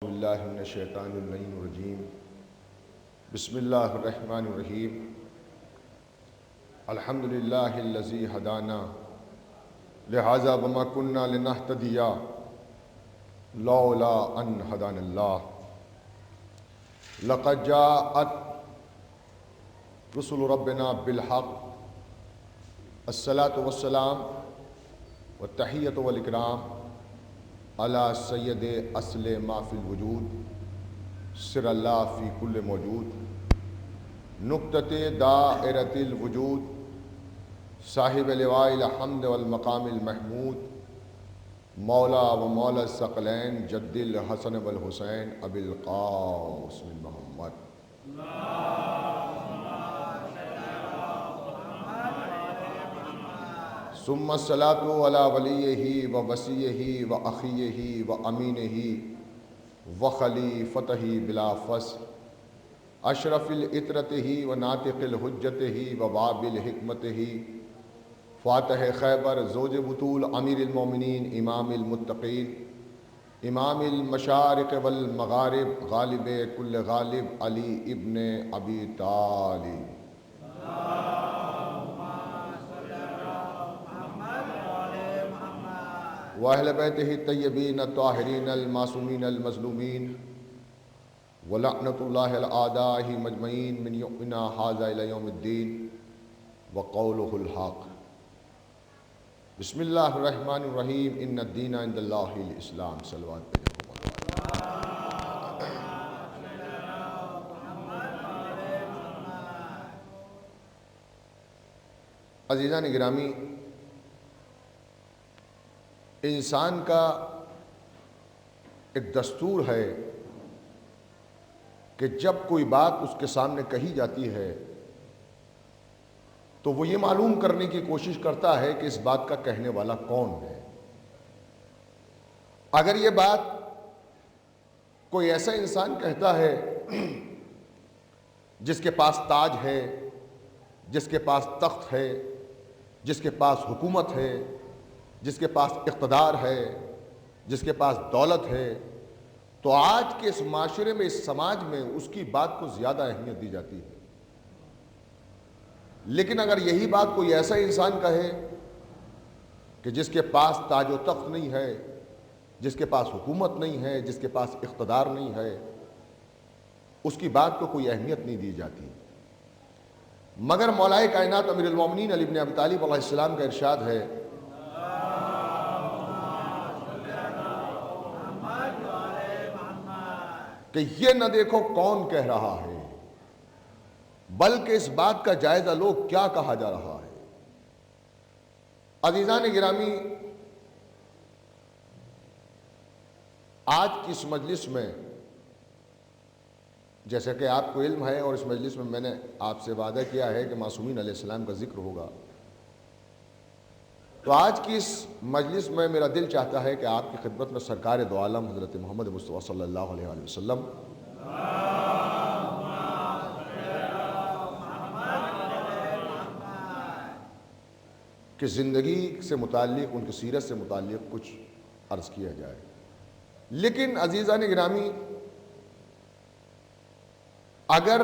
باللہ من الشیطان اللعین الرجیم بسم اللہ الرحمن الرحیم الحمدللہ الذی ہدانا لہذا وما کننا لنہتدی لولا ان ہدانا اللہ لقد جاءت رسل ربنا بالحق الصلاۃ والسلام والتحیۃ والاکرام علی سید اصل ما فی الوجود سر اللہ فی کل موجود نقطۃ دائرۃ الوجود صاحب لواء الحمد والمقام المحمود مولا و مولا الثقلین جد الحسن والحسین ابی القاسم محمد ثم الصلاۃ علی ولیہ و وصیہ و اخیہ و امینہ و خلیفتہ بلا فصل اشرف العطرتہ و ناطق الحجتہ و باب الحکمتہ فاتح خیبر زوج بطول امیر المومنین امام المتقین امام المشارق والمغارب غالب کل غالب علی ابن ابی طالب وأہل بیتہ الطیبین الطاہرین المعصومین المظلومین ولعنۃ اللہ الأعداء مجمعین من یومنا ھذا الی یوم الدین وقولہ الحق بسم اللہ الرحمن الرحیم ان الدین عند اللہ الاسلام صلوات عزیزان گرامی، انسان کا ایک دستور ہے کہ جب کوئی بات اس کے سامنے کہی جاتی ہے تو وہ یہ معلوم کرنے کی کوشش کرتا ہے کہ اس بات کا کہنے والا کون ہے۔ اگر یہ بات کوئی ایسا انسان کہتا ہے جس کے پاس تاج ہے، جس کے پاس تخت ہے، جس کے پاس حکومت ہے، جس کے پاس اقتدار ہے، جس کے پاس دولت ہے، تو آج کے اس معاشرے میں، اس سماج میں اس کی بات کو زیادہ اہمیت دی جاتی ہے۔ لیکن اگر یہی بات کوئی ایسا انسان کہے کہ جس کے پاس تاج و تخت نہیں ہے، جس کے پاس حکومت نہیں ہے، جس کے پاس اقتدار نہیں ہے، اس کی بات کو کوئی اہمیت نہیں دی جاتی۔ مگر مولائے کائنات امیر المومنین علی بن ابی طالب علیہ السلام کا ارشاد ہے کہ یہ نہ دیکھو کون کہہ رہا ہے، بلکہ اس بات کا جائزہ لو کیا کہا جا رہا ہے۔ عزیزان گرامی، آج کی اس مجلس میں، جیسا کہ آپ کو علم ہے اور اس مجلس میں نے آپ سے وعدہ کیا ہے کہ معصومین علیہ السلام کا ذکر ہوگا، تو آج کی اس مجلس میں میرا دل چاہتا ہے کہ آپ کی خدمت میں سرکار دو عالم حضرت محمد مصطفیٰ صلی اللہ علیہ وآلہ وسلم کی زندگی سے متعلق، ان کی سیرت سے متعلق کچھ عرض کیا جائے۔ لیکن عزیزان گرامی، اگر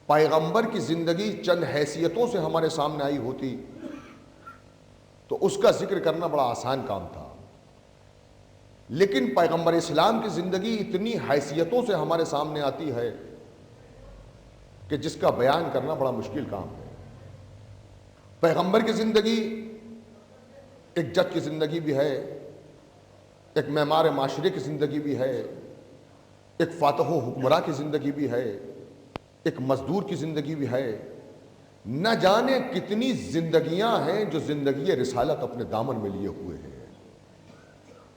پیغمبر کی زندگی چند حیثیتوں سے ہمارے سامنے آئی ہوتی تو اس کا ذکر کرنا بڑا آسان کام تھا، لیکن پیغمبر اسلام کی زندگی اتنی حیثیتوں سے ہمارے سامنے آتی ہے کہ جس کا بیان کرنا بڑا مشکل کام ہے۔ پیغمبر کی زندگی ایک جج کی زندگی بھی ہے، ایک معمار معاشرے کی زندگی بھی ہے، ایک فاتح و حکمراں کی زندگی بھی ہے، ایک مزدور کی زندگی بھی ہے، نہ جانے کتنی زندگیاں ہیں جو زندگی رسالت اپنے دامن میں لیے ہوئے ہیں۔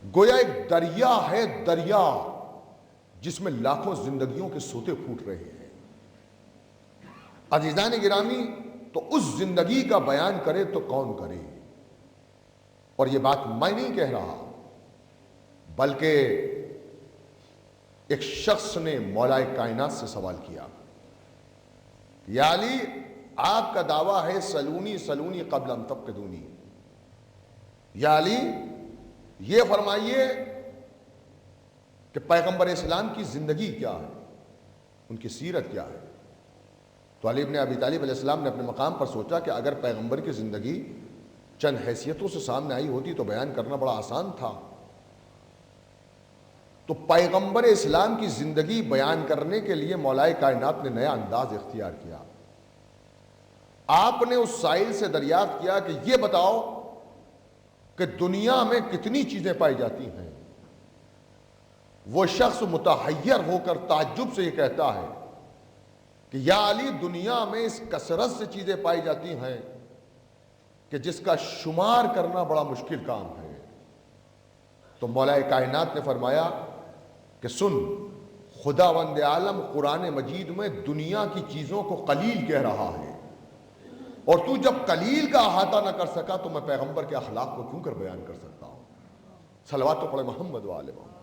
گویا ایک دریا ہے، دریا جس میں لاکھوں زندگیوں کے سوتے پھوٹ رہے ہیں۔ عزیزان گرامی، تو اس زندگی کا بیان کرے تو کون کرے؟ اور یہ بات میں نہیں کہہ رہا، بلکہ ایک شخص نے مولائے کائنات سے سوال کیا، یا علی، آپ کا دعویٰ ہے سلونی سلونی قبل ان تفقدونی، یا علی یہ فرمائیے کہ پیغمبر اسلام کی زندگی کیا ہے، ان کی سیرت کیا ہے، تو علی بن ابی طالب علیہ السلام نے اپنے مقام پر سوچا کہ اگر پیغمبر کی زندگی چند حیثیتوں سے سامنے آئی ہوتی تو بیان کرنا بڑا آسان تھا۔ تو پیغمبر اسلام کی زندگی بیان کرنے کے لیے مولا کائنات نے نیا انداز اختیار کیا۔ آپ نے اس سائل سے دریافت کیا کہ یہ بتاؤ کہ دنیا میں کتنی چیزیں پائی جاتی ہیں۔ وہ شخص متحیر ہو کر تعجب سے یہ کہتا ہے کہ یا علی، دنیا میں اس کثرت سے چیزیں پائی جاتی ہیں کہ جس کا شمار کرنا بڑا مشکل کام ہے۔ تو مولا کائنات نے فرمایا کہ سن، خداوند عالم قرآن مجید میں دنیا کی چیزوں کو قلیل کہہ رہا ہے، اور تو جب قلیل کا احاطہ نہ کر سکا تو میں پیغمبر کے اخلاق کو کیوں کر بیان کر سکتا ہوں۔ صلوات تو پڑھے محمد و آل محمد۔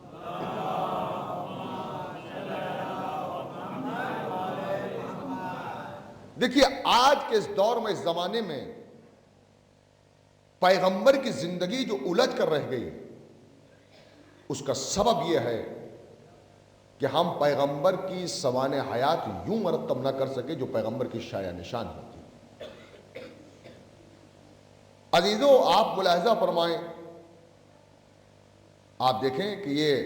دیکھیے، آج کے اس دور میں، اس زمانے میں پیغمبر کی زندگی جو الجھ کر رہ گئی، اس کا سبب یہ ہے کہ ہم پیغمبر کی سوانح حیات یوں مرتب نہ کر سکے جو پیغمبر کی شایع نشان ہوتی۔ عزیزو، آپ ملاحظہ فرمائیں، آپ دیکھیں کہ یہ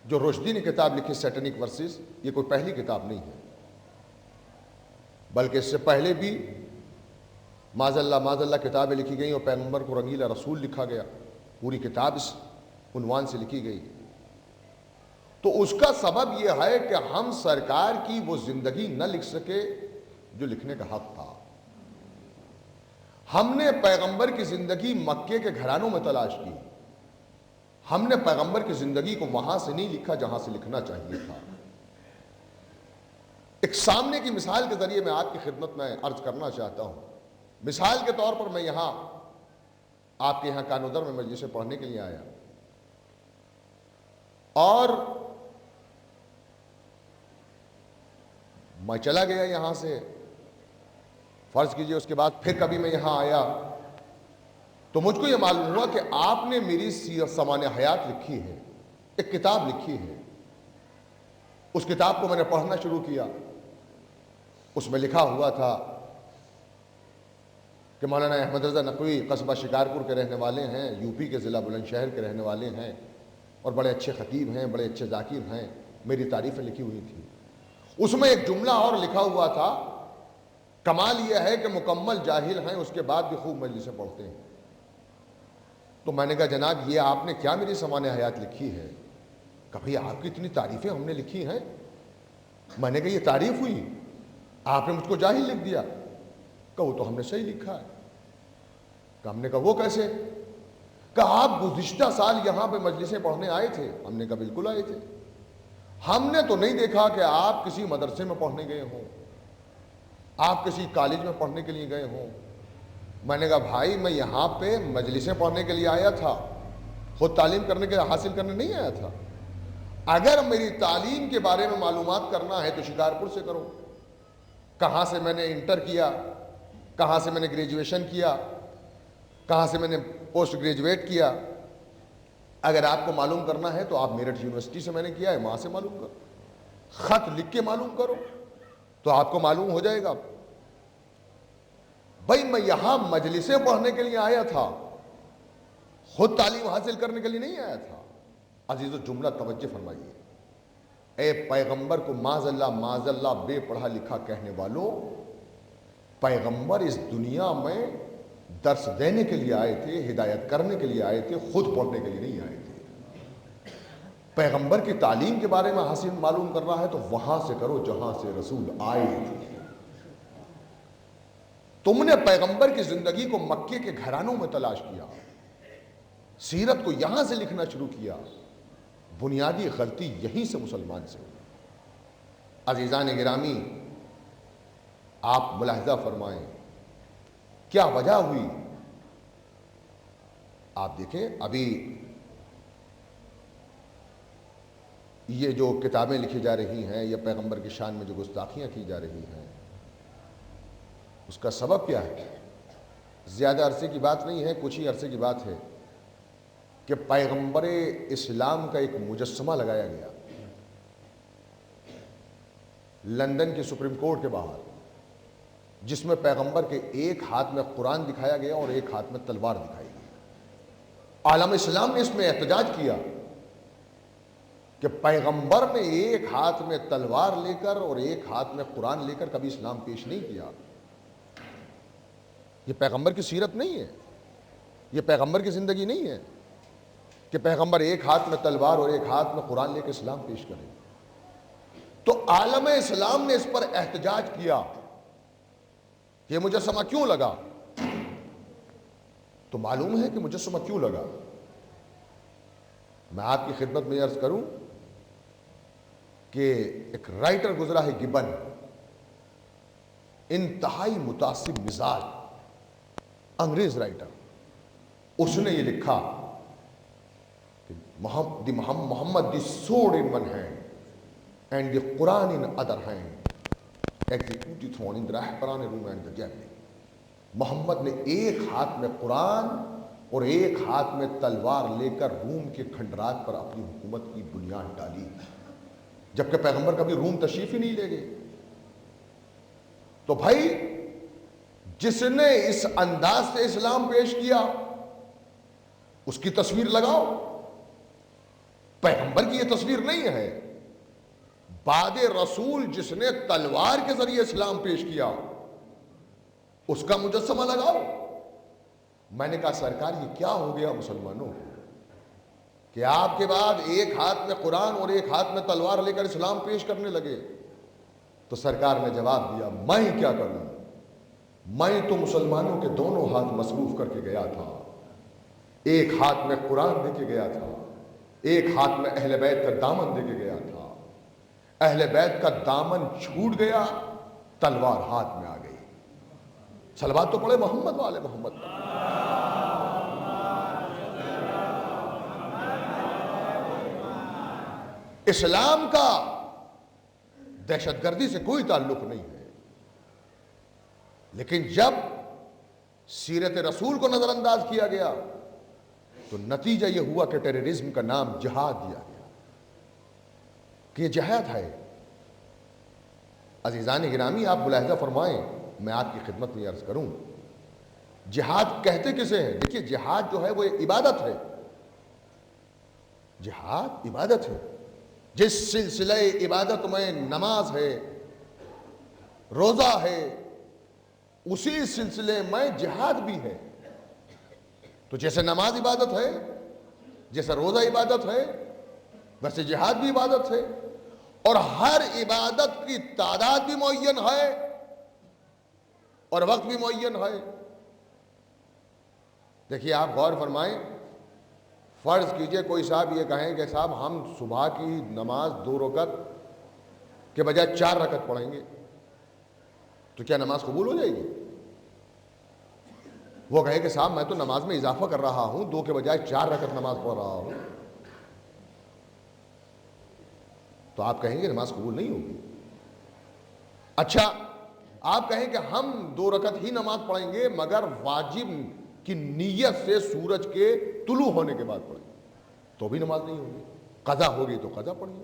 جو رشدی نے کتاب لکھی سیٹنک ورسز، یہ کوئی پہلی کتاب نہیں ہے، بلکہ اس سے پہلے بھی معاذ اللہ کتابیں لکھی گئیں اور پیغمبر کو رنگیلا رسول لکھا گیا۔ پوری کتاب اس عنوان سے لکھی گئی۔ تو اس کا سبب یہ ہے کہ ہم سرکار کی وہ زندگی نہ لکھ سکے جو لکھنے کا حق تھا۔ ہم نے پیغمبر کی زندگی مکے کے گھرانوں میں تلاش کی، ہم نے پیغمبر کی زندگی کو وہاں سے نہیں لکھا جہاں سے لکھنا چاہیے تھا۔ ایک سامنے کی مثال کے ذریعے میں آپ کی خدمت میں عرض کرنا چاہتا ہوں۔ مثال کے طور پر میں یہاں آپ کے یہاں کانودر میں مجلس پڑھنے کے لیے آیا، اور میں چلا گیا یہاں سے، فرض کیجئے اس کے بعد پھر کبھی میں یہاں آیا تو مجھ کو یہ معلوم ہوا کہ آپ نے میری سوانح حیات لکھی ہے، ایک کتاب لکھی ہے۔ اس کتاب کو میں نے پڑھنا شروع کیا۔ اس میں لکھا ہوا تھا کہ مولانا احمد رضا نقوی قصبہ شکارپور کے رہنے والے ہیں، یو پی کے ضلع بلند شہر کے رہنے والے ہیں، اور بڑے اچھے خطیب ہیں، بڑے اچھے ذاکر ہیں۔ میری تعریفیں لکھی ہوئی تھی۔ اس میں ایک جملہ اور لکھا ہوا تھا، کمال یہ ہے کہ مکمل جاہل ہیں اس کے بعد بھی خوب مجلسیں پڑھتے ہیں۔ تو میں نے کہا جناب یہ آپ نے کیا میری سوانح حیات لکھی ہے؟ کبھی آپ کی اتنی تعریفیں ہم نے لکھی ہیں؟ میں نے کہا یہ تعریف ہوئی، آپ نے مجھ کو جاہل لکھ دیا۔ کہا وہ تو ہم نے صحیح لکھا ہے۔ کہ ہم نے کہا وہ کیسے؟ کہا آپ گزشتہ سال یہاں پہ مجلسیں پڑھنے آئے تھے؟ ہم نے کہا بالکل آئے تھے۔ ہم نے تو نہیں دیکھا کہ آپ کسی مدرسے میں پڑھنے گئے ہوں، آپ کسی کالج میں پڑھنے کے لیے گئے ہوں۔ میں نے کہا بھائی میں یہاں پہ مجلسیں پڑھنے کے لیے آیا تھا، خود تعلیم کرنے کے حاصل کرنے نہیں آیا تھا۔ اگر میری تعلیم کے بارے میں معلومات کرنا ہے تو شکارپور سے کرو، کہاں سے میں نے انٹر کیا، کہاں سے میں نے گریجویشن کیا، کہاں سے میں نے پوسٹ گریجویٹ کیا۔ اگر آپ کو معلوم کرنا ہے تو آپ میرٹھ یونیورسٹی سے میں نے کیا ہے، وہاں سے معلوم کرو، خط لکھ کے معلوم کرو تو آپ کو معلوم ہو جائے گا۔ بھائی میں یہاں مجلسیں پڑھنے کے لیے آیا تھا، خود تعلیم حاصل کرنے کے لیے نہیں آیا تھا۔ عزیز و جملہ توجہ فرمائیے، اے پیغمبر کو معاذ اللہ بے پڑھا لکھا کہنے والوں، پیغمبر اس دنیا میں درس دینے کے لیے آئے تھے، ہدایت کرنے کے لیے آئے تھے، خود پڑھنے کے لیے نہیں آئے تھے۔ پیغمبر کی تعلیم کے بارے میں حاصل معلوم کرنا ہے تو وہاں سے کرو جہاں سے رسول آئے تھے۔ تم نے پیغمبر کی زندگی کو مکے کے گھرانوں میں تلاش کیا، سیرت کو یہاں سے لکھنا شروع کیا۔ بنیادی غلطی یہیں سے مسلمان سے ہوئی۔ عزیزان گرامی، آپ ملاحظہ فرمائیں کیا وجہ ہوئی۔ آپ دیکھیں ابھی یہ جو کتابیں لکھی جا رہی ہیں یا پیغمبر کی شان میں جو گستاخیاں کی جا رہی ہیں، اس کا سبب کیا ہے؟ زیادہ عرصے کی بات نہیں ہے، کچھ ہی عرصے کی بات ہے کہ پیغمبر اسلام کا ایک مجسمہ لگایا گیا لندن کے سپریم کورٹ کے باہر، جس میں پیغمبر کے ایک ہاتھ میں قرآن دکھایا گیا اور ایک ہاتھ میں تلوار دکھائی گئی۔ عالم اسلام نے اس میں احتجاج کیا کہ پیغمبر نے ایک ہاتھ میں تلوار لے کر اور ایک ہاتھ میں قرآن لے کر کبھی اسلام پیش نہیں کیا۔ یہ پیغمبر کی سیرت نہیں ہے، یہ پیغمبر کی زندگی نہیں ہے کہ پیغمبر ایک ہاتھ میں تلوار اور ایک ہاتھ میں قرآن لے کے اسلام پیش کرے۔ تو عالم اسلام نے اس پر احتجاج کیا، یہ مجسمہ کیوں لگا؟ تو معلوم ہے کہ مجسمہ کیوں لگا۔ میں آپ کی خدمت میں عرض کروں کہ ایک رائٹر گزرا ہے گبن، انتہائی متعصب مزاج انگریز رائٹر، اس نے یہ لکھا کہ محمد دی sword in one hand and the Quran in other hand executed thrown in the رہبران room and the javelin۔ محمد نے ایک ہاتھ میں قرآن اور ایک ہاتھ میں تلوار لے کر روم کے کھنڈرات پر اپنی حکومت کی بنیاد ڈالی، جبکہ پیغمبر کبھی روم تشریف ہی نہیں لے گئے۔ تو بھائی جس نے اس انداز سے اسلام پیش کیا اس کی تصویر لگاؤ، پیغمبر کی یہ تصویر نہیں ہے۔ بعد رسول جس نے تلوار کے ذریعے اسلام پیش کیا اس کا مجسمہ لگاؤ۔ میں نے کہا سرکار یہ کیا ہو گیا مسلمانوں کہ آپ کے بعد ایک ہاتھ میں قرآن اور ایک ہاتھ میں تلوار لے کر اسلام پیش کرنے لگے؟ تو سرکار نے جواب دیا میں ہی کیا کروں، میں تو مسلمانوں کے دونوں ہاتھ مصروف کر کے گیا تھا، ایک ہاتھ میں قرآن دے کے گیا تھا، ایک ہاتھ میں اہل بیت کا دامن دے کے گیا تھا۔ اہل بیت کا دامن چھوٹ گیا، تلوار ہاتھ میں آ گئی۔ صلوات تو پڑھے محمد والے محمد پر۔ اسلام کا دہشت گردی سے کوئی تعلق نہیں ہے، لیکن جب سیرت رسول کو نظر انداز کیا گیا تو نتیجہ یہ ہوا کہ ٹیررزم کا نام جہاد دیا گیا کہ یہ جہاد ہے۔ عزیزان گرامی آپ ملاحظہ فرمائیں، میں آپ کی خدمت میں عرض کروں جہاد کہتے کسے ہیں؟ دیکھیے جہاد جو ہے وہ ایک عبادت ہے، جہاد عبادت ہے۔ جس سلسلہ عبادت میں نماز ہے، روزہ ہے، اسی سلسلے میں جہاد بھی ہے۔ تو جیسے نماز عبادت ہے، جیسے روزہ عبادت ہے، ویسے جہاد بھی عبادت ہے، اور ہر عبادت کی تعداد بھی معین ہے اور وقت بھی معین ہے۔ دیکھیے آپ غور فرمائیں، فرض کیجئے کوئی صاحب یہ کہیں کہ صاحب ہم صبح کی نماز 2 رکعت کے بجائے 4 رکعت پڑھیں گے، تو کیا نماز قبول ہو جائے گی؟ وہ کہے کہ صاحب میں تو نماز میں اضافہ کر رہا ہوں، 2 کے بجائے 4 رکعت نماز پڑھ رہا ہوں، تو آپ کہیں گے نماز قبول نہیں ہوگی۔ اچھا آپ کہیں کہ ہم 2 رکعت ہی نماز پڑھیں گے مگر واجب کی نیت سے سورج کے طلوع ہونے کے بعد پڑھیں، تو بھی نماز نہیں ہوگی۔ قضا ہوگی تو قضا پڑھیں،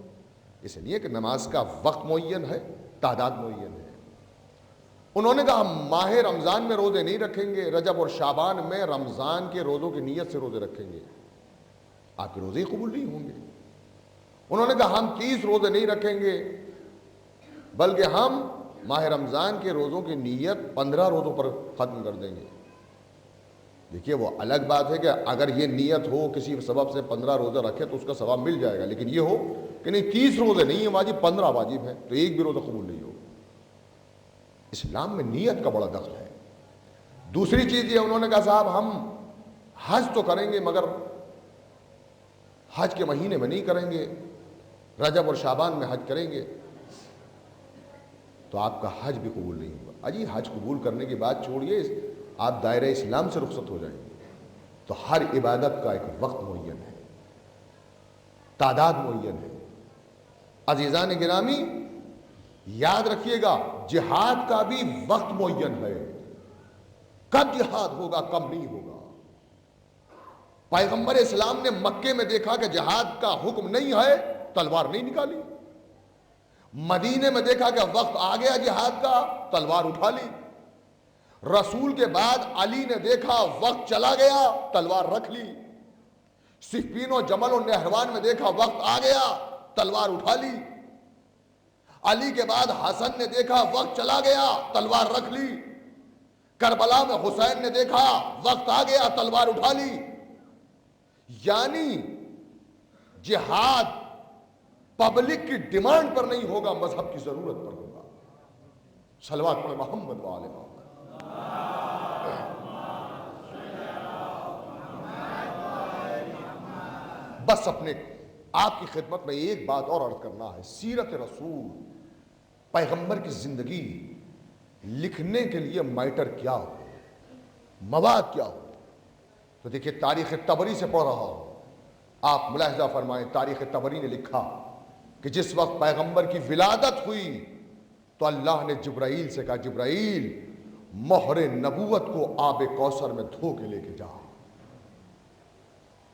اس لیے کہ نماز کا وقت معین ہے، تعداد معین ہے۔ انہوں نے کہا ہم ماہ رمضان میں روزے نہیں رکھیں گے، رجب اور شعبان میں رمضان کے روزوں کی نیت سے روزے رکھیں گے، آپ کے روزے ہی قبول نہیں ہوں گے۔ انہوں نے کہا ہم 30 روزے نہیں رکھیں گے بلکہ ہم ماہ رمضان کے روزوں کی نیت 15 روزوں پر ختم کر دیں گے۔ دیکھیے وہ الگ بات ہے کہ اگر یہ نیت ہو کسی سبب سے 15 روزہ رکھے تو اس کا ثواب مل جائے گا، لیکن یہ ہو کہ نہیں 30 روزے نہیں ہیں واجب، 15 واجب ہیں، تو ایک بھی روزہ قبول نہیں ہوگا۔ اسلام میں نیت کا بڑا دخل ہے۔ دوسری چیز یہ انہوں نے کہا صاحب ہم حج تو کریں گے مگر حج کے مہینے میں نہیں کریں گے، رجب اور شعبان میں حج کریں گے، تو آپ کا حج بھی قبول نہیں ہوگا۔ اجی حج قبول کرنے کی بات چھوڑیے، آپ دائرہ اسلام سے رخصت ہو جائیں گے۔ تو ہر عبادت کا ایک وقت معین ہے، تعداد معین ہے۔ عزیزان گرامی یاد رکھیے گا جہاد کا بھی وقت معین ہے، کب جہاد ہوگا کب نہیں ہوگا۔ پیغمبر اسلام نے مکے میں دیکھا کہ جہاد کا حکم نہیں ہے، تلوار نہیں نکالی۔ مدینے میں دیکھا کہ وقت آ گیا جہاد کا، تلوار اٹھا لی۔ رسول کے بعد علی نے دیکھا وقت چلا گیا، تلوار رکھ لی۔ صفین و جمل و نہروان میں دیکھا وقت آ گیا، تلوار اٹھا لی۔ علی کے بعد حسن نے دیکھا وقت چلا گیا، تلوار رکھ لی۔ کربلا میں حسین نے دیکھا وقت آ گیا، تلوار اٹھا لی۔ یعنی جہاد پبلک کی ڈیمانڈ پر نہیں ہوگا، مذہب کی ضرورت پر ہوگا۔ صلوات پڑھیں محمد و آل محمد۔ بس اپنے آپ کی خدمت میں ایک بات اور عرض کرنا ہے، سیرت رسول، پیغمبر کی زندگی لکھنے کے لیے میٹر کیا ہو، مواد کیا ہو؟ تو دیکھیے تاریخ طبری سے پڑھ رہا ہوں، آپ ملاحظہ فرمائیں، تاریخ طبری نے لکھا کہ جس وقت پیغمبر کی ولادت ہوئی تو اللہ نے جبرائیل سے کہا، جبرائیل مہر نبوت کو آب کوثر میں دھو کے لے کے جا۔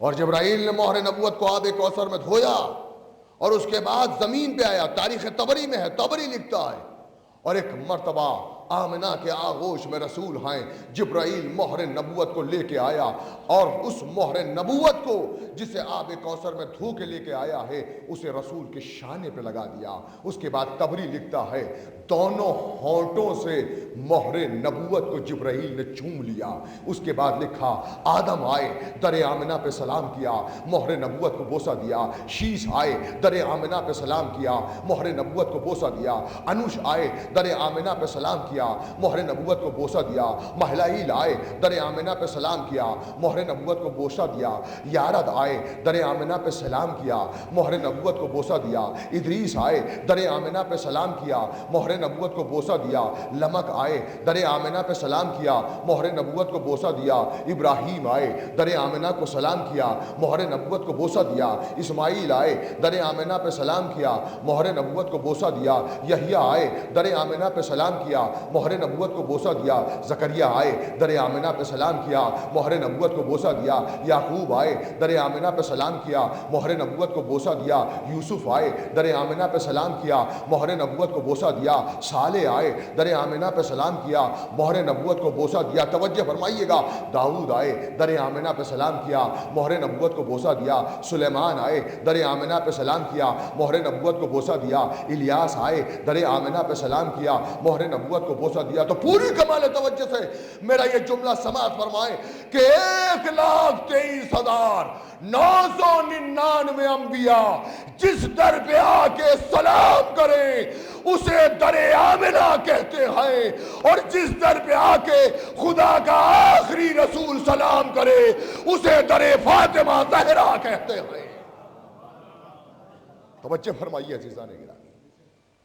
اور جبرائیل نے مہر نبوت کو آب کوثر میں دھویا اور اس کے بعد زمین پہ آیا۔ تاریخ طبری میں ہے، طبری لکھتا ہے، اور ایک مرتبہ آمنہ کے آغوش میں رسول ہیں، جبرائیل مہر نبوت کو لے کے آیا، اور اس مہر نبوت کو جسے آب کوثر میں دھو کے لے کے آیا ہے اسے رسول کے شانے پہ لگا دیا۔ اس کے بعد طبری لکھتا ہے دونوں ہونٹوں سے مہر نبوت کو جبرائیل نے چوم لیا۔ اس کے بعد لکھا آدم آئے، در آمنہ پہ سلام کیا، مہر نبوت کو بوسہ دیا۔ شیش آئے، در آمنہ پہ سلام کیا، مہر نبوت کو بوسہ دیا۔ انوش آئے، در آمنہ پہ سلام کیا، مہر نبوت کو بوسہ دیا۔ مہلائیل آئے، در آمنہ پہ سلام کیا، مہر نبوت کو بوسہ دیا۔ یارد آئے، در آمنہ پہ سلام کیا، مہر نبوت کو بوسہ دیا۔ ادریس آئے، در آمنہ پہ سلام کیا، مہر نبوت کو بوسہ دیا۔ لمک آئے، در آمنہ پہ سلام کیا، مہر نبوت کو بوسہ دیا۔ ابراہیم آئے، در آمنہ کو سلام کیا، مہر نبوت کو بوسہ دیا۔ اسماعیل آئے، در آمنہ پہ سلام کیا، مہر نبوت کو بوسہ دیا۔ یحییٰ آئے، در آمنہ پہ سلام کیا، مہر نبوت کو بوسہ دیا۔ زکریا آئے، در آمنہ پہ سلام کیا، مہر نبوت کو بوسہ دیا۔ یعقوب آئے، در آمنہ پہ سلام کیا، مہر نبوت کو بوسہ دیا۔ یوسف آئے، در آمنہ پہ سلام کیا، مہر نبوت کو بوسہ دیا۔ صالح آئے، در آمنہ پہ سلام کیا، مہر نبوت کو بوسہ دیا۔ توجہ فرمائیے گا، داؤد آئے، در آمنہ پہ سلام کیا، مہر نبوت کو بوسہ دیا۔ سلیمان آئے، در آمنہ پہ سلام کیا، مہر نبوت کو بوسہ دیا۔ الیاس آئے، در آمنہ پہ سلام کیا، مہر نبوت کو بوسہ دیا۔ تو پوری کمال توجہ سے میرا یہ جملہ سماعت فرمائیں کہ 1,03,999 انبیاء جس در پہ آ کے سلام کریں اسے در آمنہ کہتے ہیں، اور جس در پہ آ کے خدا کا آخری رسول سلام کرے اسے در فاطمہ زہرا کہتے ہیں۔ توجہ فرمائیے عزیزان گرامی،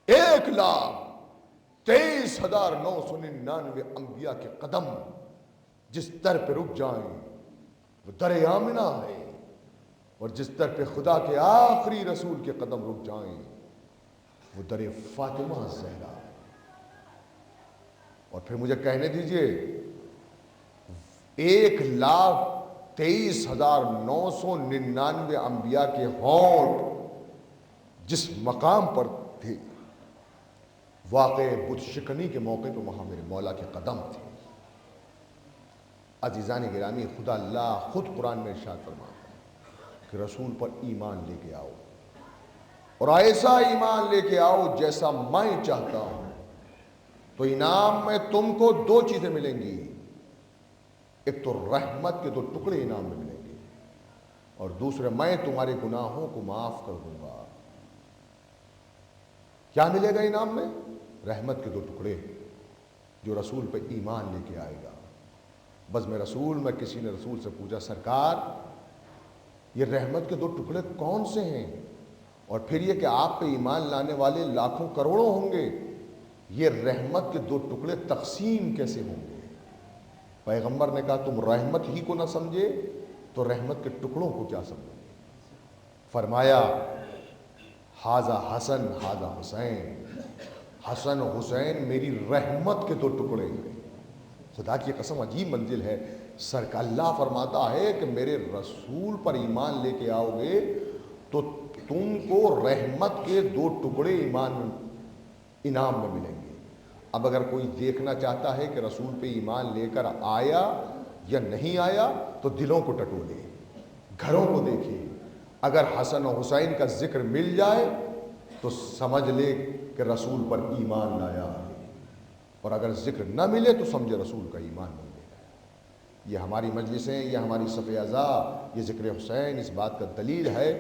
1,23,999 انبیاء کے قدم جس در پہ رک جائیں وہ در آمنہ ہے، اور جس در پہ خدا کے آخری رسول کے قدم رک جائیں وہ در فاطمہ زہرا ہے۔ اور پھر مجھے کہنے دیجئے 1,23,999 انبیاء کے ہونٹ جس مقام پر تھے، واقع بت شکنی کے موقع پہ وہاں میرے مولا کے قدم تھے۔ عزیزان گرامی، خدا اللہ خود قرآن میں ارشاد فرماتا ہے کہ رسول پر ایمان لے کے آؤ، اور ایسا ایمان لے کے آؤ جیسا میں چاہتا ہوں، تو انعام میں تم کو 2 چیزیں ملیں گی۔ ایک تو رحمت کے 2 ٹکڑے انعام میں ملیں گے، اور دوسرے میں تمہارے گناہوں کو معاف کر دوں گا۔ کیا ملے گا انعام میں؟ رحمت کے 2 ٹکڑے، جو رسول پہ ایمان لے کے آئے گا۔ بزم رسول میں کسی نے رسول سے پوچھا، سرکار یہ رحمت کے 2 ٹکڑے کون سے ہیں؟ اور پھر یہ کہ آپ پہ ایمان لانے والے لاکھوں کروڑوں ہوں گے، یہ رحمت کے 2 ٹکڑے تقسیم کیسے ہوں گے؟ پیغمبر نے کہا تم رحمت ہی کو نہ سمجھے تو رحمت کے ٹکڑوں کو کیا سمجھو گے؟ فرمایا ہاذا حسن ہاذا حسین، حسن و حسین میری رحمت کے 2 ٹکڑے ہیں۔ خدا کی قسم عجیب منزل ہے اللہ فرماتا ہے کہ میرے رسول پر ایمان لے کے آؤ گے تو تم کو رحمت کے 2 ٹکڑے ایمان انعام میں ملیں گے۔ اب اگر کوئی دیکھنا چاہتا ہے کہ رسول پہ ایمان لے کر آیا یا نہیں آیا تو دلوں کو ٹٹولے، گھروں کو دیکھے۔ اگر حسن و حسین کا ذکر مل جائے تو سمجھ لے کہ رسول پر ایمان لایا ہے، اور اگر ذکر نہ ملے تو سمجھے رسول کا ایمان نہیں لے۔ یہ ہماری مجلسیں، یہ ہماری صف اعضاء، یہ ذکر حسین اس بات کا دلیل ہے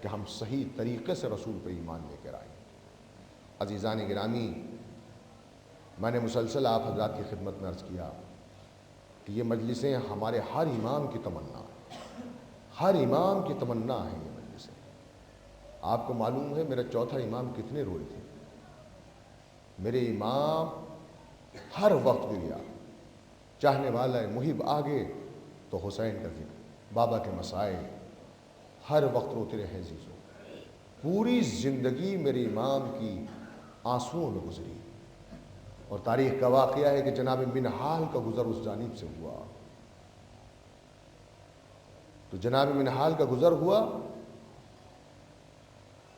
کہ ہم صحیح طریقے سے رسول پہ ایمان لے کر آئیں۔ عزیزان گرامی، میں نے مسلسل آپ حضرات کی خدمت میں عرض کیا کہ یہ مجلسیں ہمارے ہر امام کی تمنا ہے، ہر امام کی تمنا ہے یہ مجلسیں۔ آپ کو معلوم ہے میرا چوتھا امام کتنے روئے تھے؟ میرے امام ہر وقت گریا، چاہنے والا ہے محب آگے تو حسین کا ذکر، بابا کے مسائل، ہر وقت روتے رہے عزیزوں۔ پوری زندگی میرے امام کی آنسوؤں میں گزری، اور تاریخ کا واقعہ ہے کہ جناب منہال کا گزر اس جانب سے ہوا، تو جناب منہال کا گزر ہوا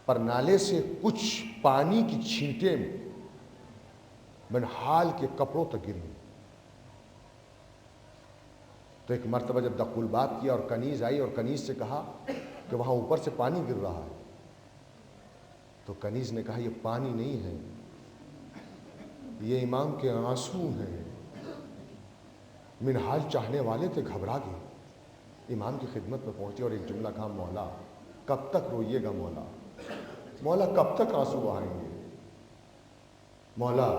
پر نالے سے کچھ پانی کی چھینٹیں منہال کے کپڑوں تک گری۔ تو ایک مرتبہ جب دق الباب کیا اور کنیز آئی اور کنیز سے کہا کہ وہاں اوپر سے پانی گر رہا ہے، تو کنیز نے کہا یہ پانی نہیں ہے، یہ امام کے آنسو ہیں۔ منہال چاہنے والے تھے، گھبرا گئے، امام کی خدمت میں پہنچے اور ایک جملہ کہا، مولا کب تک روئیے گا؟ مولا کب تک آنسو بہائیں گے؟ مولا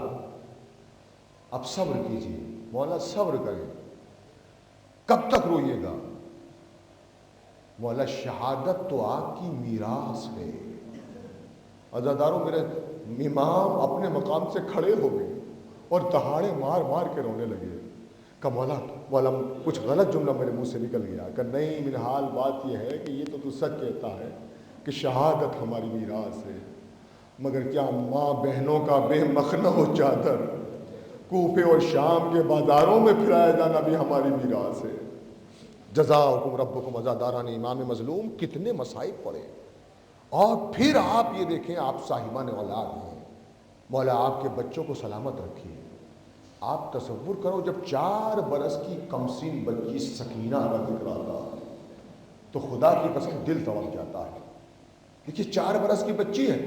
اب صبر کیجیے، مولا صبر کریں، کب تک روئیے گا؟ مولا شہادت تو آپ کی میراث ہے۔ عزاداروں، میرے امام اپنے مقام سے کھڑے ہو گئے اور دہاڑے مار مار کے رونے لگے کہ مولا کچھ غلط جملہ میرے منہ سے نکل گیا کہ نہیں منہال، بات یہ ہے کہ یہ تو سچ کہتا ہے کہ شہادت ہماری میراث ہے، مگر کیا ماں بہنوں کا بے مخنہ و چادر کوفے اور شام کے بازاروں میں پھرایا جانا بھی ہماری میراث ہے۔ جزاکم ربکم عزاداران امام مظلوم، کتنے مصائب پڑے۔ اور پھر آپ یہ دیکھیں، آپ صاحبان اولاد ہیں، مولا آپ کے بچوں کو سلامت رکھیے۔ آپ تصور کرو جب 4 برس کی کمسن بچی سکینہ کا ذکر آتا تو خدا کی قسم دل تڑپ جاتا ہے۔ دیکھیے 4 برس کی بچی ہے،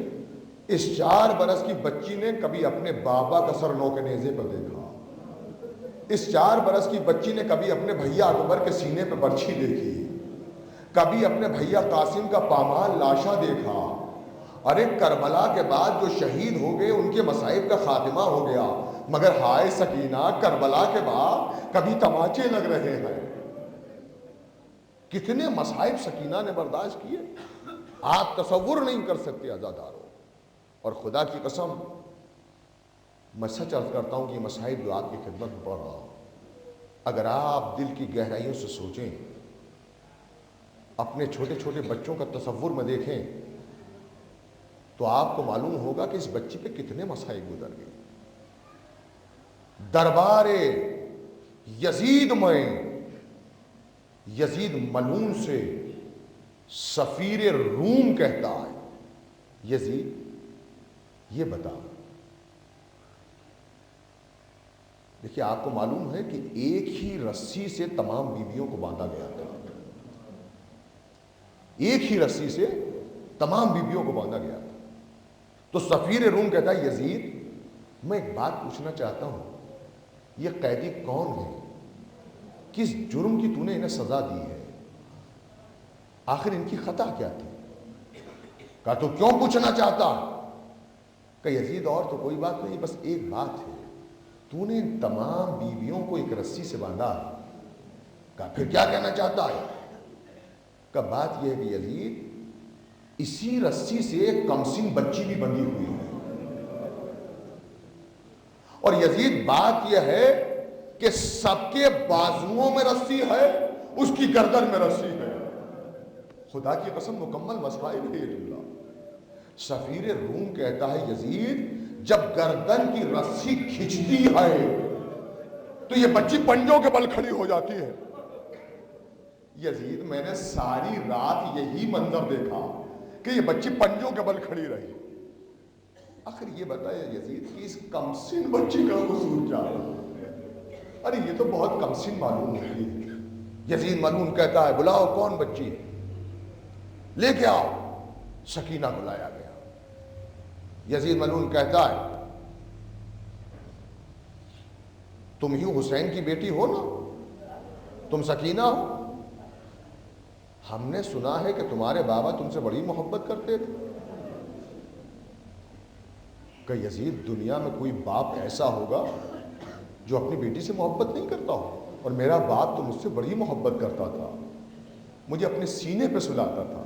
اس 4 برس کی بچی نے کبھی اپنے بابا کا سر نو کے نیزے پر دیکھا، اس 4 برس کی بچی نے کبھی اپنے بھیا اکبر کے سینے پہ برچھی دیکھی، کبھی اپنے بھیا قاسم کا پامال لاشا دیکھا۔ ارے کربلا کے بعد جو شہید ہو گئے ان کے مصائب کا خاتمہ ہو گیا، مگر ہائے سکینہ، کربلا کے بعد کبھی تماچے لگ رہے ہیں۔ کتنے مصائب سکینہ نے برداشت کیے، آپ تصور نہیں کر سکتے عزاداروں۔ اور خدا کی قسم میں سچ عرض کرتا ہوں کہ یہ مصائب جو آپ کی خدمت میں پڑھ رہا ہوں، اگر آپ دل کی گہرائیوں سے سوچیں، اپنے چھوٹے چھوٹے بچوں کا تصور میں دیکھیں، تو آپ کو معلوم ہوگا کہ اس بچی پہ کتنے مصائب گزر گئے۔ دربار یزید میں یزید ملعون سے سفیر روم کہتا ہے، یزید یہ بتا، دیکھیے آپ کو معلوم ہے کہ ایک ہی رسی سے تمام بیویوں کو باندھا گیا تھا، ایک ہی رسی سے تمام بیویوں کو باندھا گیا تھا۔ تو سفیر روم کہتا ہے، یزید میں ایک بات پوچھنا چاہتا ہوں، یہ قیدی کون ہے؟ کس جرم کی تو نے انہیں سزا دی ہے؟ آخر ان کی خطا کیا تھی؟ کہا تو کیوں پوچھنا چاہتا؟ کہ یزید اور تو کوئی بات نہیں، بس ایک بات ہے، تو نے ان تمام بیویوں کو ایک رسی سے باندھا۔ کہا پھر کیا کہنا چاہتا ہے؟ کہ بات یہ ہے کہ یزید اسی رسی سے ایک کمسن بچی بھی بندھی ہوئی ہے، اور یزید بات یہ ہے کہ سب کے بازوؤں میں رسی ہے، اس کی گردن میں رسی ہے۔ خدا کی قسم مکمل مسائل ہے یہ جملہ۔ سفیر روم کہتا ہے، یزید جب گردن کی رسی کھچتی ہے تو یہ بچی پنجوں کے بل کھڑی ہو جاتی ہے، یزید میں نے ساری رات یہی منظر دیکھا کہ یہ بچی پنجوں کے بل کھڑی رہی. آخر یہ بتایا یزید کہ اس کمسن بچی کا قصور کیا ہے؟ ارے یہ تو بہت کمسن معلوم ہوتی ہے. یزید ملعون کہتا ہے بلاؤ کون بچی ہے، لے کے آؤ. سکینہ کو لایا گیا. یزید ملعون کہتا ہے تم ہی حسین کی بیٹی ہو نا، تم سکینہ ہو؟ ہم نے سنا ہے کہ تمہارے بابا تم سے بڑی محبت کرتے تھے. کہ یزید دنیا میں کوئی باپ ایسا ہوگا جو اپنی بیٹی سے محبت نہیں کرتا ہو؟ اور میرا باپ تو مجھ سے بڑی محبت کرتا تھا، مجھے اپنے سینے پہ سلاتا تھا.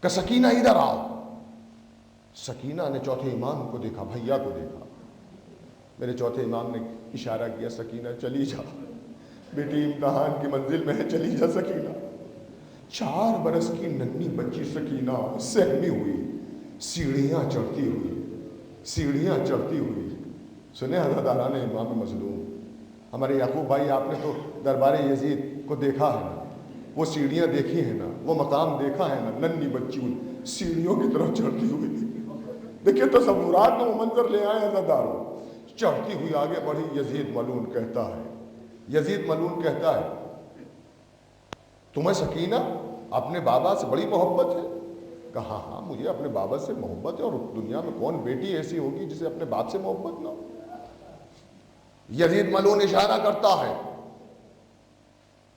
کہ سکینہ ادھر آؤ. سکینہ نے چوتھے امام کو دیکھا، بھیا کو دیکھا. میرے چوتھے امام نے اشارہ کیا سکینہ چلی جا، بیٹی امتحان کی منزل میں ہے، چلی جا سکینہ. 4 برس کی ننھی بچی سکینہ سہمی ہوئی، سیڑھیاں چڑھتی ہوئی. سنے حضرت آران امام مظلوم، ہمارے یعقوب بھائی آپ نے تو دربار یزید کو دیکھا ہے نا، وہ سیڑھیاں دیکھی ہیں نا، وہ مقام دیکھا ہے نا. ننھی بچی سیڑھیوں کی طرف چڑھتی ہوئی، دیکھیے تصورات میں وہ منظر لے آئے حضرت دارو. چڑھتی ہوئی آگے بڑھی. یزید ملعون کہتا ہے تمہیں سکینہ اپنے بابا سے بڑی محبت ہے؟ کہا ہاں مجھے اپنے بابا سے محبت ہے، اور دنیا میں کون بیٹی ایسی ہوگی جسے اپنے باپ سے محبت نہ ہو. یزید ملعون اشارہ کرتا ہے،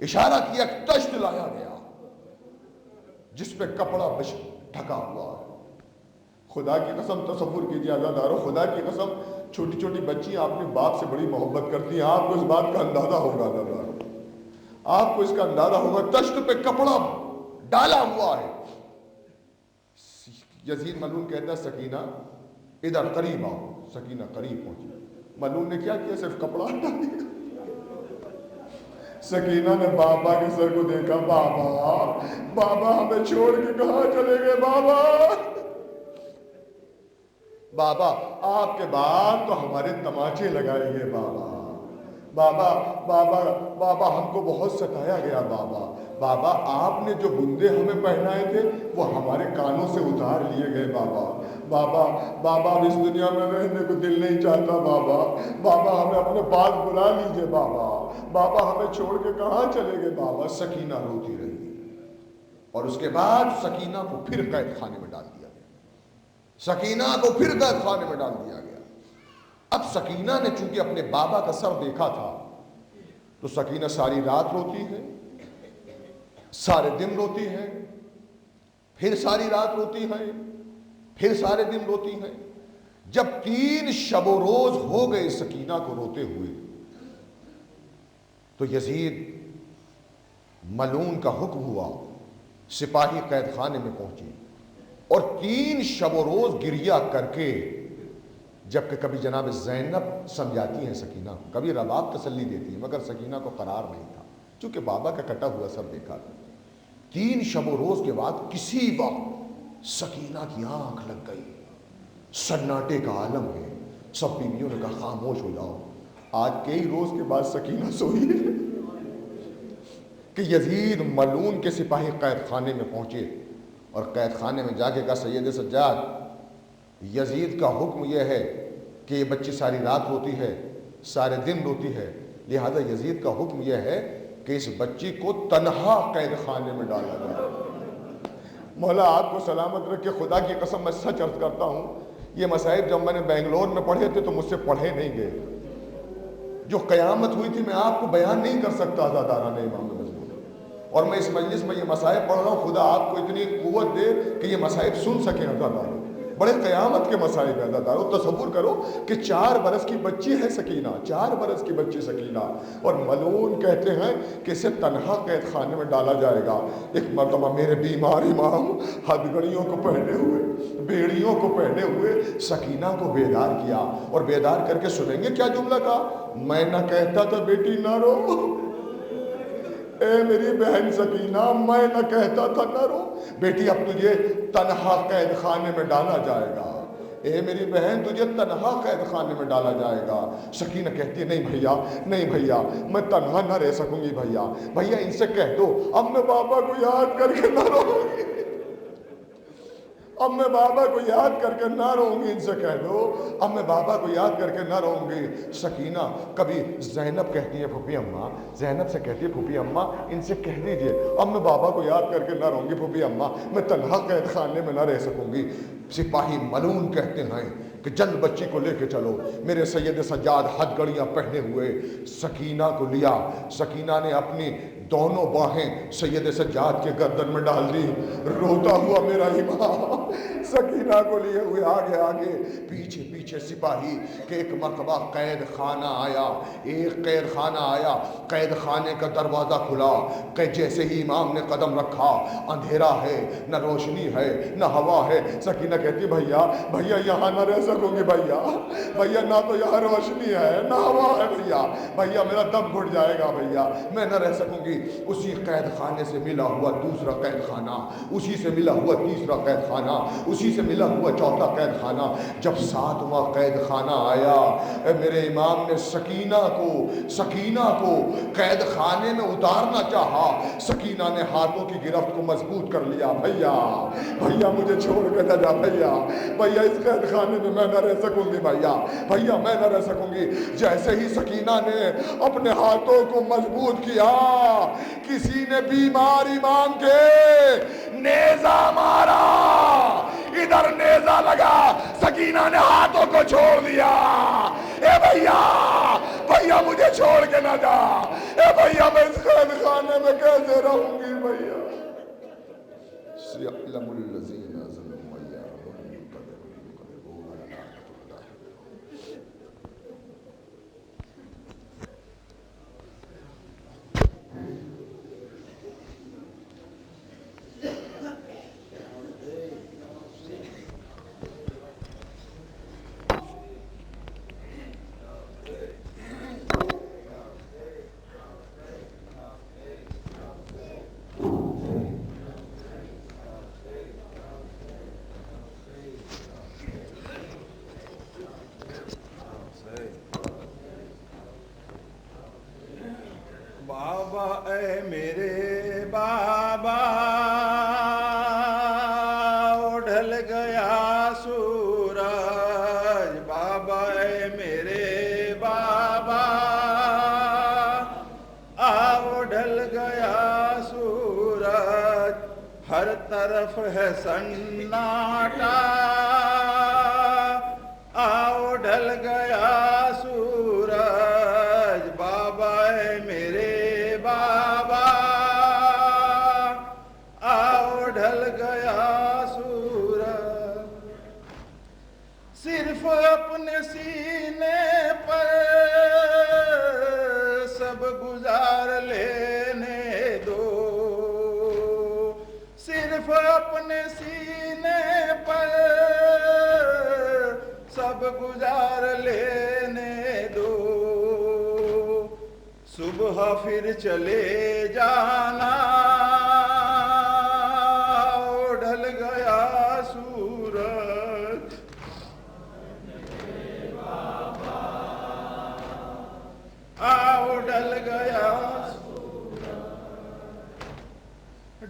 اشارہ کیا تشت لایا گیا جس پہ کپڑا ڈھکا ہوا ہے. خدا کی قسم تصور کیجیے عزادارو، خدا کی قسم چھوٹی چھوٹی بچی اپنے باپ سے بڑی محبت کرتی ہیں. آپ کو اس بات کا اندازہ ہوگا عزادارو، آپ کو اس کا اندازہ ہوگا. تشت پہ کپڑا ڈالا ہوا ہے. یزید ملعون کہتا ہے سکینہ ادھر قریب آؤ. سکینہ قریب پہنچی. ملعون نے کیا کیا؟ صرف کپڑا ہٹا دیا. سکینہ نے بابا کے سر کو دیکھا. بابا ہمیں چھوڑ کے کہاں چلے گئے؟ بابا آپ کے بعد تو ہمارے تماچے لگائیں گے. بابا ہم کو بہت ستایا گیا. بابا آپ نے جو بندے ہمیں پہنائے تھے وہ ہمارے کانوں سے اتار لیے گئے. بابا اب اس دنیا میں رہنے کو دل نہیں چاہتا. بابا ہمیں اپنے پاس بلا لیجئے. بابا ہمیں چھوڑ کے کہاں چلے گئے؟ سکینہ روتی رہی، اور اس کے بعد سکینہ کو پھر قید خانے میں ڈال دیا گیا. اب سکینہ نے چونکہ اپنے بابا کا سر دیکھا تھا تو سکینہ ساری رات روتی ہے، سارے دن روتی ہے، پھر ساری رات روتی ہے، پھر سارے دن روتی ہے. جب 3 شب و روز ہو گئے سکینہ کو روتے ہوئے تو یزید ملعون کا حکم ہوا، سپاہی قید خانے میں پہنچے اور 3 شب و روز گریہ کر کے، جبکہ کبھی جناب زینب سمجھاتی ہیں سکینہ کو، کبھی رباب تسلی دیتی ہے، مگر سکینہ کو قرار نہیں تھا چونکہ بابا کا کٹا ہوا سر دیکھا تھا. 3 شب و روز کے بعد کسی وقت سکینہ کی آنکھ لگ گئی. سناٹے کا عالم ہے. سب بیویوں نے کہا خاموش ہو جاؤ. آج کئی روز کے بعد سکینہ سوئی ہے کہ یزید ملعون کے سپاہی قید خانے میں پہنچے اور قید خانے میں جا کے کہا سید سجاد، یزید کا حکم یہ ہے کہ یہ بچی ساری رات روتی ہے، سارے دن روتی ہے، لہذا یزید کا حکم یہ ہے کہ اس بچی کو تنہا قید خانے میں ڈالا جائے. مولا آپ کو سلامت رکھے. خدا کی قسم میں سچ عرض کرتا ہوں، یہ مصائب جب میں نے بنگلور میں پڑھے تھے تو مجھ سے پڑھے نہیں گئے. جو قیامت ہوئی تھی میں آپ کو بیان نہیں کر سکتا عزاداران امام مظلوم. اور میں اس مجلس میں یہ مصائب پڑھ رہا ہوں، خدا آپ کو اتنی قوت دے کہ یہ مصائب سن سکیں عزاداروں. بڑے قیامت کے مصائب ہے عزاداروں. تصور کرو کہ 4 برس کی بچی ہے سکینہ، 4 برس کی بچی سکینہ، اور ملعون کہتے ہیں کہ اسے تنہا قید خانے میں ڈالا جائے گا. ایک مرتبہ میرے بیمار امام ہتھکڑیوں کو پہنے ہوئے، بیڑیوں کو پہنے ہوئے سکینہ کو بیدار کیا، اور بیدار کر کے سنیں گے کیا جملہ کہا؟ میں نہ کہتا تھا بیٹی نہ رو، اے میری بہن سکینہ میں نہ کہتا تھا نہ رو، بیٹی اب تجھے تنہا قید خانے میں ڈالا جائے گا. اے میری بہن تجھے تنہا قید خانے میں ڈالا جائے گا۔ سکینہ کہتی ہے نہیں بھیا، نہیں بھیا، میں تنہا نہ رہ سکوں گی بھیا، بھیا ان سے کہہ دو اب میں بابا کو یاد کر کے نہ رہوں گی، اب میں بابا کو یاد کر کے نہ رہوں گی، ان سے کہہ دو اب میں بابا کو یاد کر کے نہ رہوں گی۔ سکینہ کبھی زینب کہتی ہے پھوپھی اماں، زینب سے کہتی ہے پھوپھی اماں ان سے کہہ دیجئے اب میں بابا کو یاد کر کے نہ رہوں گی پھوپھی اماں، میں تنہا قید خانے میں نہ رہ سکوں گی۔ سپاہی ملون کہتے ہیں کہ جلد بچی کو لے کے چلو۔ میرے سید سجاد ہتھ گڑیاں پہنے ہوئے سکینہ کو لیا، سکینہ نے اپنی دونوں باہیں سید سجاد کے گردن میں ڈال دی، روتا ہوا میرا امام سکینہ کو لیے ہوئے آگے آگے پیچھے پیچھے سپاہی کہ ایک مرتبہ قید خانہ آیا، ایک قید خانہ آیا، قید خانے کا دروازہ کھلا کہ جیسے ہی امام نے قدم رکھا اندھیرا ہے، نہ روشنی ہے نہ ہوا ہے۔ سکینہ کہتی بھیا بھیا یہاں نہ رہ سکوں گی بھیا، بھیا نہ تو یہاں روشنی ہے نہ ہوا ہے بھیا، بھیا میرا دم گھٹ جائے گا بھیا، میں نہ رہ سکوں گی۔ اسی قید خانے سے ملا ہوا دوسرا قید خانہ، اسی سے ملا ہوا تیسرا قید خانہ، اسی سے ملا ہوا چوتھا قید خانہ۔ جب ساتواں قید خانہ آیا میرے امام نے سکینہ کو قید خانے میں اتارنا چاہا، سکینہ نے ہاتھوں کی گرفت کو مضبوط کر لیا، بھیا بھیا مجھے چھوڑ کے نہ جا بھیا، بھیا اس قید خانے میں میں نہ رہ سکوں گی بھیا، بھیا میں نہ رہ سکوں گی۔ جیسے ہی سکینہ نے اپنے ہاتھوں کو مضبوط کیا کسی نے بیمار امام کے نیزہ مارا، ادھر نیزہ لگا، سکینہ نے ہاتھوں کو چھوڑ دیا۔ اے بھیا بھیا مجھے چھوڑ کے نہ جا، اے بھیا میں اس قید خانے میں کیسے رہوں گی بھیا۔ سیعلم الذین ظلموا ایہم یقدرون لعنۃ اللہ۔ بابا اے میرے بابا ڈھل گیا سورج، بابا اے میرے بابا آؤ ڈھل گیا سورج، ہر طرف ہے سناٹا آؤ ڈھل گیا سورج، بابا اے میرے بابا آؤ ڈھل گیا سورج، صرف اپنے سینے پر سب گزار لینے دو، صرف اپنے سینے پر سب گزار لینے دو، صبح پھر چلے جانا ڈھل گیا سورج، آؤ ڈھل گیا سورج،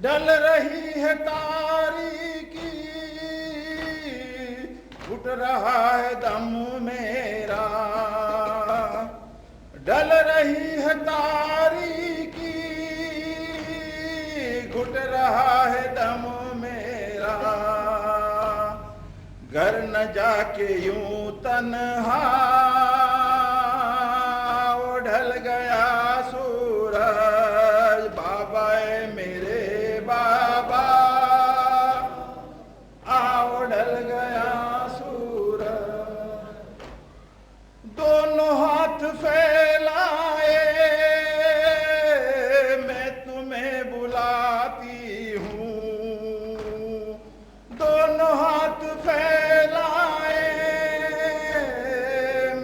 ڈل رہی ہے تاریکی اٹھ رہا ہے دم میرا، ڈل رہی ہے تاریکی گھٹ رہا ہے دم میرا، گھر نہ جا کے یوں تنہا ڈھل گیا سورج، بابا اے میرے بابا آؤ ڈھل گیا سورج، دونوں ہاتھ پھیلائے میں تمہیں بلاتی ہوں، دونوں ہاتھ پھیلائے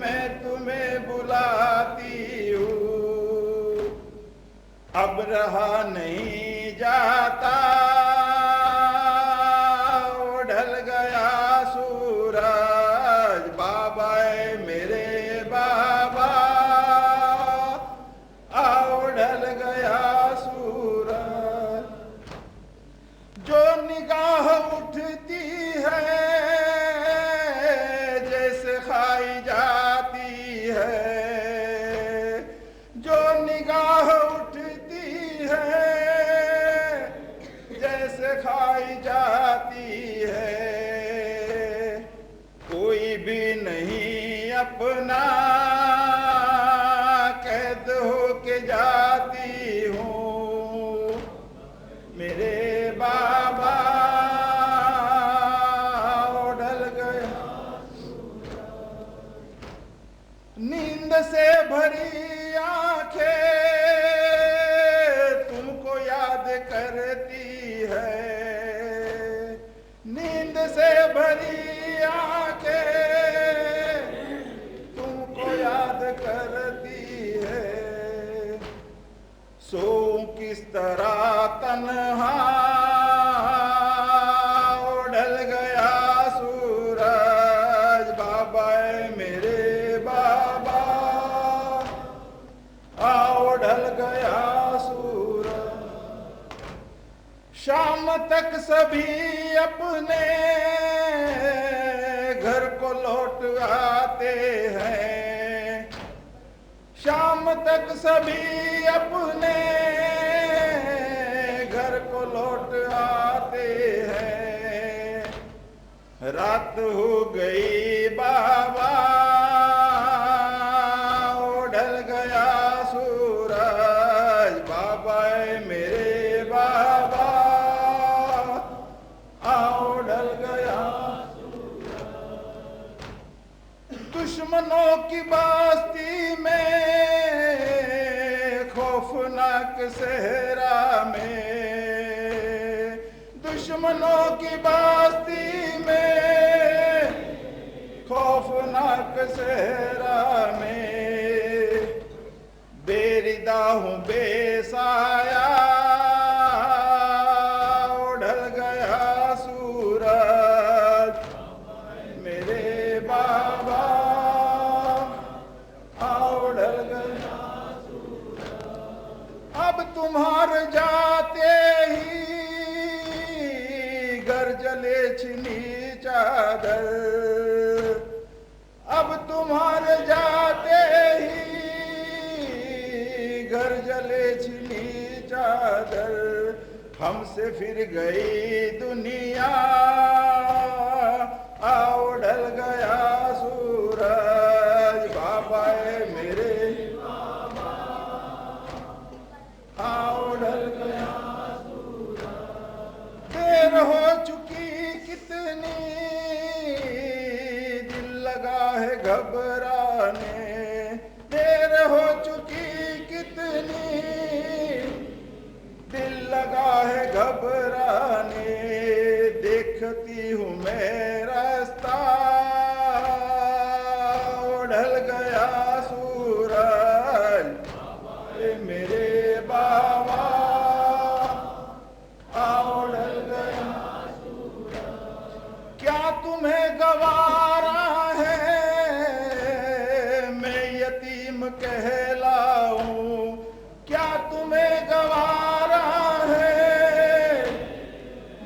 میں تمہیں بلاتی ہوں، نگاہ اٹھتی ہے جیسے کھائی جاتی ہے، جو نگاہ اٹھتی ہے جیسے کھائی جاتی ہے، کوئی بھی نہیں اپنا قید ہو کے جاتی ہوں، میرے بابا ڈل گئے، نیند سے بھری آنکھیں تم کو یاد کرتی ہے، نیند سے بھری آنکھیں تم کو یاد کرتی ہے، سو کس طرح تنہا ڈھل گیا سورج، بابا اے میرے بابا آؤ ڈھل گیا سورج، شام تک سبھی اپنے گھر کو لوٹ آتے ہیں، شام تک سبھی اپنے گھر کو لوٹ آتے ہیں، رات ہو گئی بابا ڈھل گیا سورج، بابا اے میرے بابا آؤ ڈھل گیا، دشمنوں کی بستی میں خوفناک صحرا میں، دشمنوں کی بستی میں خوفناک صحرا میں، بے ردا ہوں بے سایہ ڈھل گیا سورج، میرے بابا آؤ ڈھل گیا، اب تمہارے جاتے ہی گھر جلے چھنی چادر، اب تمہارے جاتے ہی گھر جلے چھنی چادر، ہم سے پھر گئی دنیا آؤ ڈھل گیا سورج، بابا اے میرے آؤ ڈھل گیا سورج، دیر ہو چکی کتنی دل لگا ہے گھبرانے، دیر ہو چکی کتنی دل لگا ہے گھبرانے، دیکھتی ہوں میں راستہ ڈھل گیا سورج، اے میرے بابا آؤ ڈھل گیا سورج، کیا تمہیں گوارا ہے میں یتیم کہلاؤں، کیا تمہیں گوارا ہے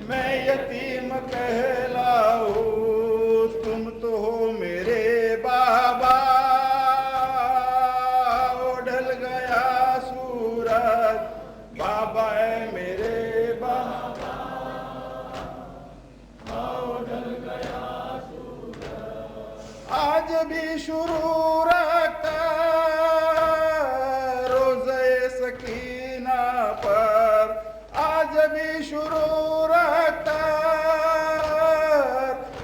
میں یتیم کہلاؤں، تم تو ہو میرے بابا ڈھل گیا سورج، بابا اے میرے بابا ڈھل گیا سورج، آج بھی شروع رکھتا روزے سکینہ پر، آج بھی شروع رکھتا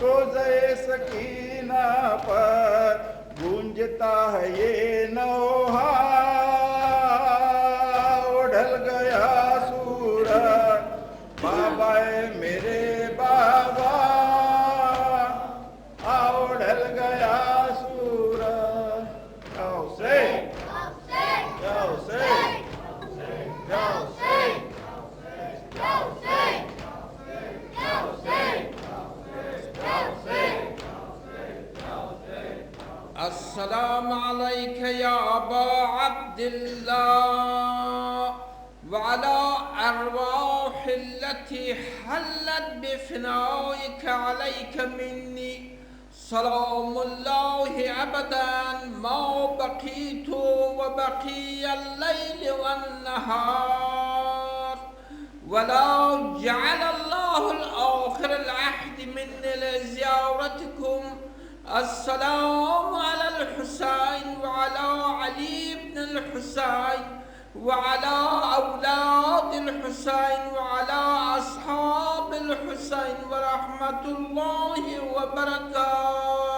روزے سکینہ پر، گونجتا ہے یہ نوحہ ڈھل گیا سورج، بابا اے میرے بابا آؤ ڈھل گیا سورج، یا حسین یا حسین یا حسین یا حسین یا حسین یا حسین، السلام علیک یا ابا عبداللہ وعلی ارواح التي التي حلت بفنائك عليك مني سلام الله أبدا ما بقيت وبقي الليل والنهار، ولا جعل الله الآخر العهد مني لزيارتكم. السلام على الحسين وعلى علي بن الحسين وعلى أولاد الحسين وعلى أصحاب الحسين ورحمة الله وبركاته.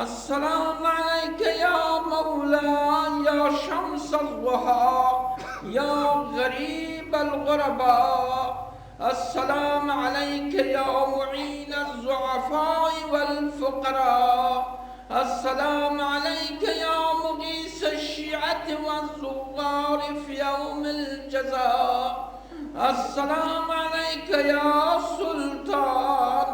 السلام عليك يا مولاي يا شمس الضحى يا غريب الغرباء. السلام عليك يا معين الضعفاء والفقراء. السلام عليك يا مغيث الشيعة والزوار في يوم الجزاء. السلام عليك يا سلطان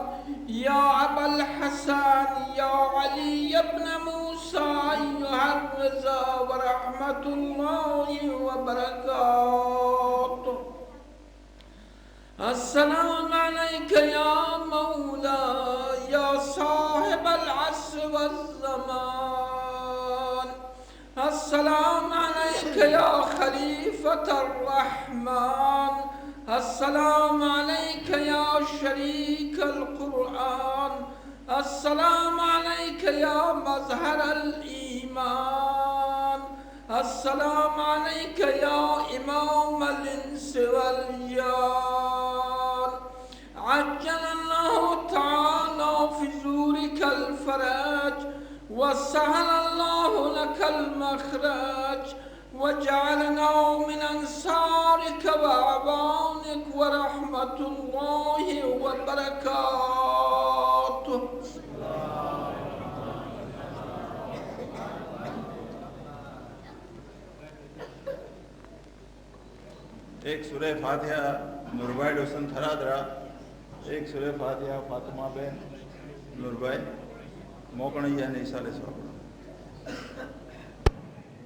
يا أبا الحسن يا علي بن موسى أيها الرضا ورحمة الله وبركاته. السلام عليك يا مولاي يا صاحب العصر والزمان. السلام عليك يا خليفة الرحمن. السلام عليك يا شريك القرآن. السلام عليك يا مظهر الإيمان. السلام عليك يا إمام الإنس والجان. عجل الله تعالى في زورك الفرج وسهل الله لك المخرج وجعلنا من أنصارك وأعوانك ورحمة الله وبركاته. ایک سورہ فاتحہ نوربائی حسن تھرادرا، ایک سورہ فاتحہ فاطمہ بن نوربائی موقع نہیں ہے نہیں سالے سواب.